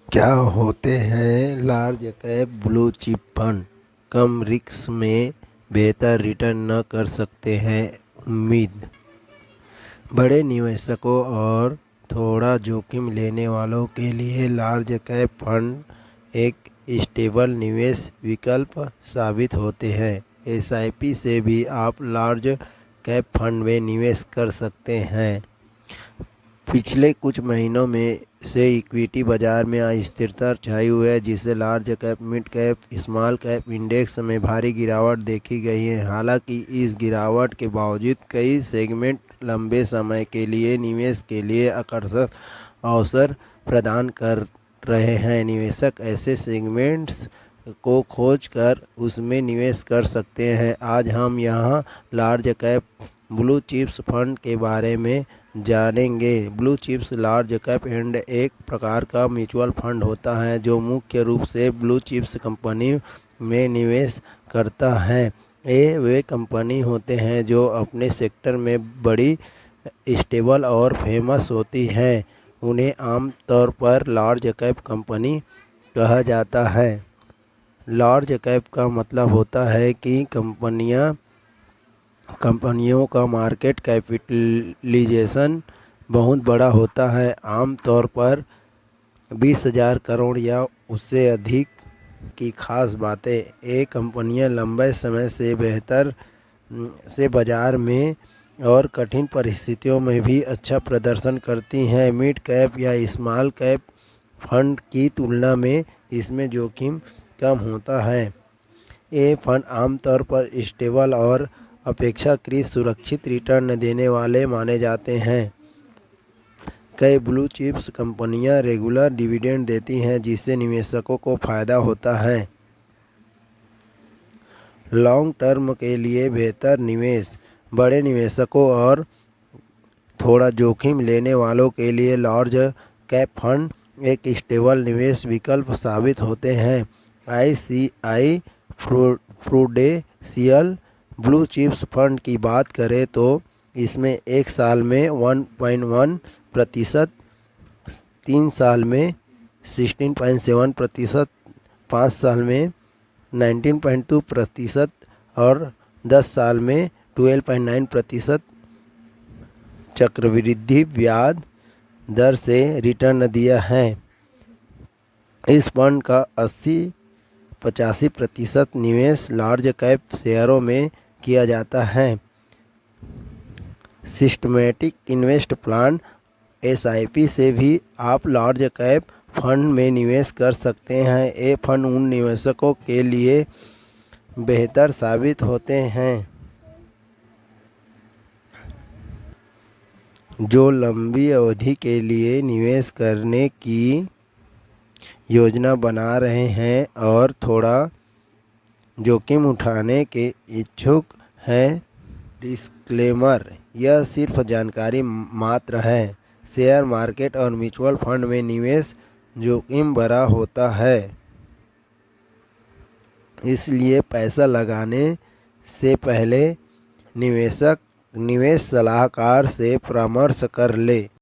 क्या होते हैं large cap blue chip fund? कम रिस्क में बेहतर रिटर्न न कर सकते हैं उम्मीद। बड़े निवेशकों और थोड़ा जोखिम लेने वालों के लिए लार्ज कैप फंड एक स्टेबल निवेश विकल्प साबित होते हैं। एसआईपी से भी आप लार्ज कैप फंड में निवेश कर सकते हैं। पिछले कुछ महीनों में से इक्विटी बाजार में अस्थिरता छाई हुई है, जिससे large cap, mid cap, small cap index में भारी गिरावट देखी गई है। हालांकि इस गिरावट के बावजूद कई सेगमेंट लंबे समय के लिए निवेश के लिए आकर्षक अवसर प्रदान कर रहे हैं। निवेशक ऐसे सेगमेंट्स को खोज कर उसमें निवेश कर सकते हैं। आज हम यहाँ large cap blue chips fund के बारे में जानेंगे। Blue chips large cap fund एक प्रकार का म्यूचुअल फंड होता है जो मुख्य रूप से ब्लू चिप्स कंपनी में निवेश करता है। ये वे कंपनी होते हैं जो अपने सेक्टर में बड़ी, स्टेबल और फेमस होती हैं। उन्हें आमतौर पर लार्ज कैप कंपनी कहा जाता है। लार्ज कैप का मतलब होता है कि कंपनियों का मार्केट कैपिटलाइजेशन बहुत बड़ा होता है, आमतौर पर 20,000 करोड़ या उससे अधिक की खास बातें। ये कंपनियां लंबे समय से बाजार में और कठिन परिस्थितियों में भी अच्छा प्रदर्शन करती हैं। मिड कैप या स्मॉल कैप फंड की तुलना में इसमें जोखिम कम होता है। ये फंड आमतौर पर स्टेबल और अपेक्षाकृत सुरक्षित रिटर्न देने वाले माने जाते हैं। कई ब्लू चिप्स कंपनियां रेगुलर डिविडेंड देती हैं, जिससे निवेशकों को फ़ायदा होता है। लॉन्ग टर्म के लिए बेहतर निवेश। बड़े निवेशकों और थोड़ा जोखिम लेने वालों के लिए लार्ज कैप फंड एक स्टेबल निवेश विकल्प साबित होते हैं। ICI prudential blue chips fund की बात करें तो इसमें एक साल में 1.1%, 3 साल में 16.7%, 5 साल में 19.2% और 10 साल में 12.9% चक्रवृद्धि ब्याज दर से रिटर्न दिया है। इस फंड का 80-85% निवेश लार्ज कैप शेयरों में किया जाता है। सिस्टमैटिक इन्वेस्ट प्लान एसआईपी से भी आप लार्ज कैप फंड में निवेश कर सकते हैं। ये फंड उन निवेशकों के लिए बेहतर साबित होते हैं जो लंबी अवधि के लिए निवेश करने की योजना बना रहे हैं और थोड़ा जोखिम उठाने के इच्छुक हैं। डिस्क्लेमर: यह सिर्फ जानकारी मात्र है। शेयर मार्केट और म्यूचुअल फंड में निवेश जोखिम भरा होता है, इसलिए पैसा लगाने से पहले निवेश सलाहकार से परामर्श कर ले।